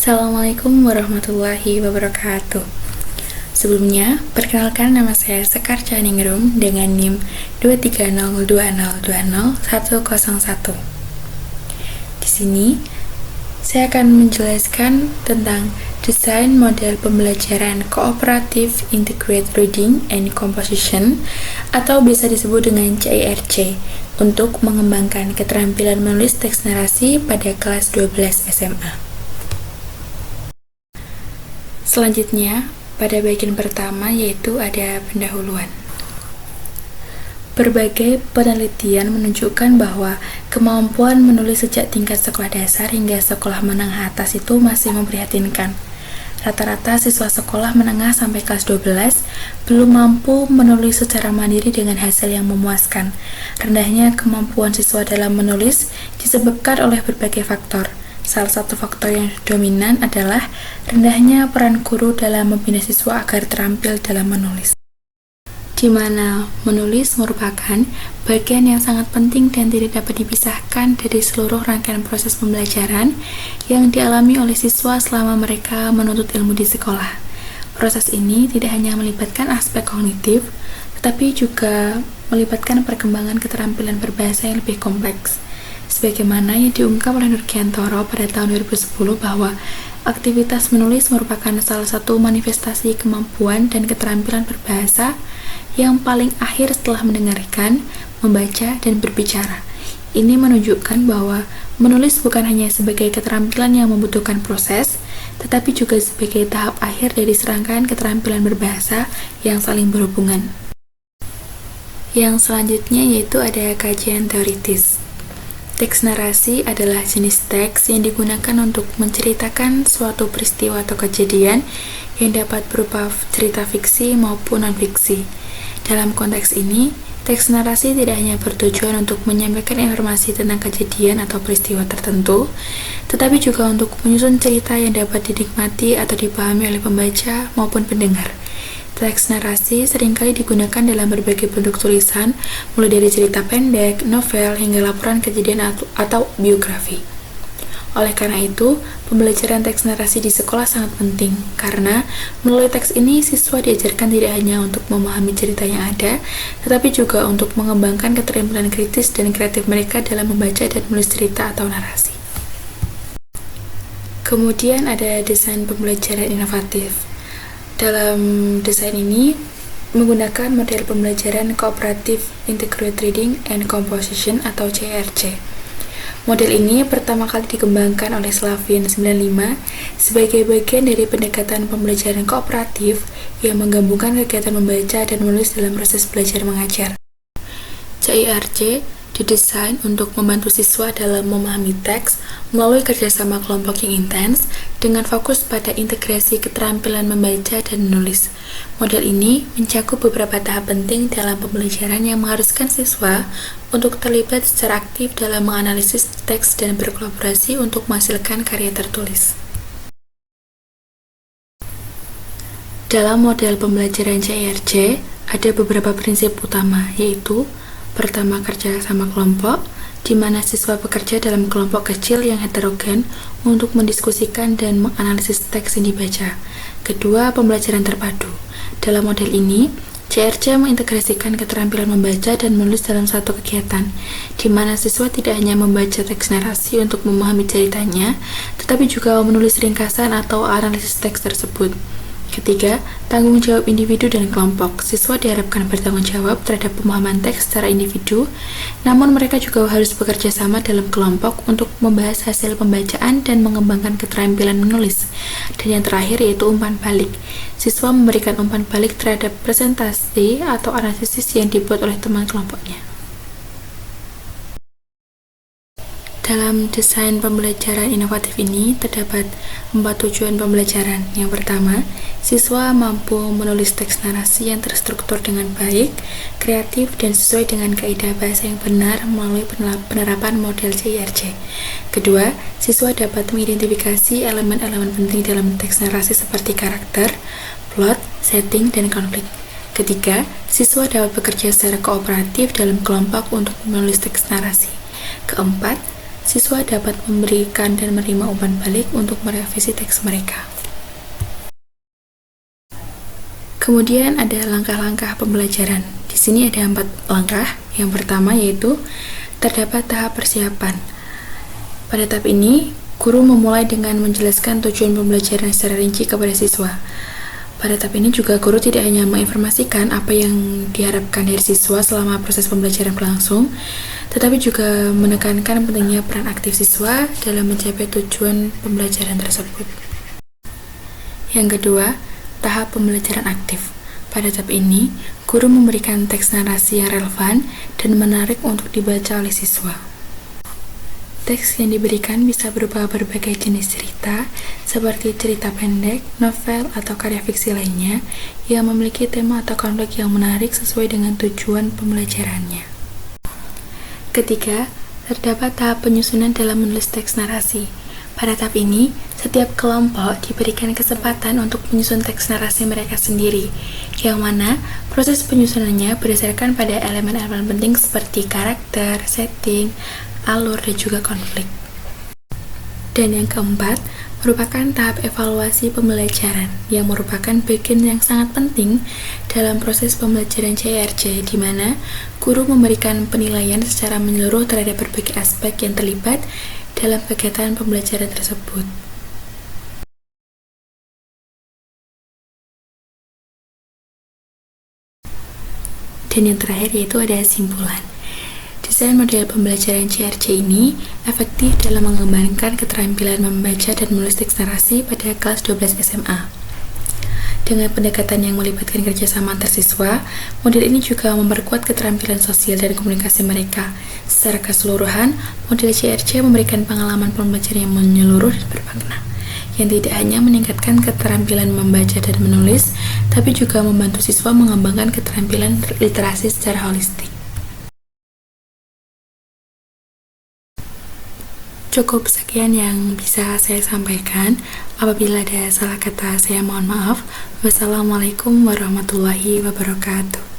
Assalamualaikum warahmatullahi wabarakatuh. Sebelumnya, perkenalkan nama saya Sekar Caningrum dengan NIM 23020202101. Di sini, saya akan menjelaskan tentang desain model pembelajaran kooperatif Integrated Reading and Composition atau bisa disebut dengan CIRC untuk mengembangkan keterampilan menulis teks narasi pada kelas 12 SMA. Selanjutnya, pada bagian pertama yaitu ada pendahuluan. Berbagai penelitian menunjukkan bahwa kemampuan menulis sejak tingkat sekolah dasar hingga sekolah menengah atas itu masih memprihatinkan. Rata-rata siswa sekolah menengah sampai kelas 12 belum mampu menulis secara mandiri dengan hasil yang memuaskan. Rendahnya kemampuan siswa dalam menulis disebabkan oleh berbagai faktor. Salah satu faktor yang dominan adalah rendahnya peran guru dalam membina siswa agar terampil dalam menulis, di mana menulis merupakan bagian yang sangat penting dan tidak dapat dipisahkan dari seluruh rangkaian proses pembelajaran yang dialami oleh siswa selama mereka menuntut ilmu di sekolah. Proses ini tidak hanya melibatkan aspek kognitif, tetapi juga melibatkan perkembangan keterampilan berbahasa yang lebih kompleks. Sebagaimana yang diungkap oleh Nurgiantoro pada tahun 2010 bahwa aktivitas menulis merupakan salah satu manifestasi kemampuan dan keterampilan berbahasa yang paling akhir setelah mendengarkan, membaca, dan berbicara. Ini menunjukkan bahwa menulis bukan hanya sebagai keterampilan yang membutuhkan proses, tetapi juga sebagai tahap akhir dari serangkaian keterampilan berbahasa yang saling berhubungan. Yang selanjutnya yaitu ada kajian teoritis. Teks narasi adalah jenis teks yang digunakan untuk menceritakan suatu peristiwa atau kejadian yang dapat berupa cerita fiksi maupun non-fiksi. Dalam konteks ini, teks narasi tidak hanya bertujuan untuk menyampaikan informasi tentang kejadian atau peristiwa tertentu, tetapi juga untuk menyusun cerita yang dapat dinikmati atau dipahami oleh pembaca maupun pendengar. Teks narasi seringkali digunakan dalam berbagai bentuk tulisan, mulai dari cerita pendek, novel, hingga laporan kejadian atau biografi. Oleh karena itu, pembelajaran teks narasi di sekolah sangat penting, karena melalui teks ini siswa diajarkan tidak hanya untuk memahami cerita yang ada, tetapi juga untuk mengembangkan keterampilan kritis dan kreatif mereka dalam membaca dan menulis cerita atau narasi. Kemudian ada desain pembelajaran inovatif. Dalam desain ini menggunakan model pembelajaran kooperatif Integrated Reading and Composition atau CIRC. Model ini pertama kali dikembangkan oleh Slavin 95 sebagai bagian dari pendekatan pembelajaran kooperatif yang menggabungkan kegiatan membaca dan menulis dalam proses belajar mengajar. CIRC didesain untuk membantu siswa dalam memahami teks melalui kerjasama kelompok yang intens dengan fokus pada integrasi keterampilan membaca dan menulis. Model ini mencakup beberapa tahap penting dalam pembelajaran yang mengharuskan siswa untuk terlibat secara aktif dalam menganalisis teks dan berkolaborasi untuk menghasilkan karya tertulis. Dalam model pembelajaran CIRC, ada beberapa prinsip utama, yaitu pertama, kerja sama kelompok, di mana siswa bekerja dalam kelompok kecil yang heterogen untuk mendiskusikan dan menganalisis teks yang dibaca. Kedua, pembelajaran terpadu. Dalam model ini, CIRC mengintegrasikan keterampilan membaca dan menulis dalam satu kegiatan, di mana siswa tidak hanya membaca teks narasi untuk memahami ceritanya, tetapi juga menulis ringkasan atau analisis teks tersebut. Ketiga, tanggung jawab individu dan kelompok. Siswa diharapkan bertanggung jawab terhadap pemahaman teks secara individu, namun mereka juga harus bekerja sama dalam kelompok untuk membahas hasil pembacaan dan mengembangkan keterampilan menulis. Dan yang terakhir yaitu umpan balik. Siswa memberikan umpan balik terhadap presentasi atau analisis yang dibuat oleh teman kelompoknya. Dalam desain pembelajaran inovatif ini terdapat 4 tujuan pembelajaran. Yang pertama, siswa mampu menulis teks narasi yang terstruktur dengan baik, kreatif, dan sesuai dengan kaidah bahasa yang benar melalui penerapan model CIRC. Kedua, siswa dapat mengidentifikasi elemen-elemen penting dalam teks narasi seperti karakter, plot, setting, dan konflik. Ketiga, siswa dapat bekerja secara kooperatif dalam kelompok untuk menulis teks narasi. Keempat, siswa dapat memberikan dan menerima umpan balik untuk merevisi teks mereka. Kemudian ada langkah-langkah pembelajaran. Di sini ada 4 langkah. Yang pertama yaitu terdapat tahap persiapan. Pada tahap ini, guru memulai dengan menjelaskan tujuan pembelajaran secara rinci kepada siswa. Pada tahap ini juga guru tidak hanya menginformasikan apa yang diharapkan dari siswa selama proses pembelajaran berlangsung, tetapi juga menekankan pentingnya peran aktif siswa dalam mencapai tujuan pembelajaran tersebut. Yang kedua, tahap pembelajaran aktif. Pada tahap ini, guru memberikan teks narasi yang relevan dan menarik untuk dibaca oleh siswa. Teks yang diberikan bisa berupa berbagai jenis cerita, seperti cerita pendek, novel, atau karya fiksi lainnya yang memiliki tema atau konflik yang menarik sesuai dengan tujuan pembelajarannya. Ketiga, terdapat tahap penyusunan dalam menulis teks narasi. Pada tahap ini, setiap kelompok diberikan kesempatan untuk menyusun teks narasi mereka sendiri, yang mana proses penyusunannya berdasarkan pada elemen-elemen penting seperti karakter, setting, alur, dan juga konflik. Dan yang keempat, merupakan tahap evaluasi pembelajaran, yang merupakan bagian yang sangat penting dalam proses pembelajaran CRJ, di mana guru memberikan penilaian secara menyeluruh terhadap berbagai aspek yang terlibat dalam kegiatan pembelajaran tersebut. Dan yang terakhir yaitu ada simpulan. Desain model pembelajaran CRJ ini efektif dalam mengembangkan keterampilan membaca dan menulis teks narasi pada kelas 12 SMA. Dengan pendekatan yang melibatkan kerjasama antar siswa, model ini juga memperkuat keterampilan sosial dan komunikasi mereka. Secara keseluruhan, model CRJ memberikan pengalaman pembelajaran yang menyeluruh dan bermakna, yang tidak hanya meningkatkan keterampilan membaca dan menulis, tapi juga membantu siswa mengembangkan keterampilan literasi secara holistik. Cukup sekian yang bisa saya sampaikan. Apabila ada salah kata, saya mohon maaf. Wassalamualaikum warahmatullahi wabarakatuh.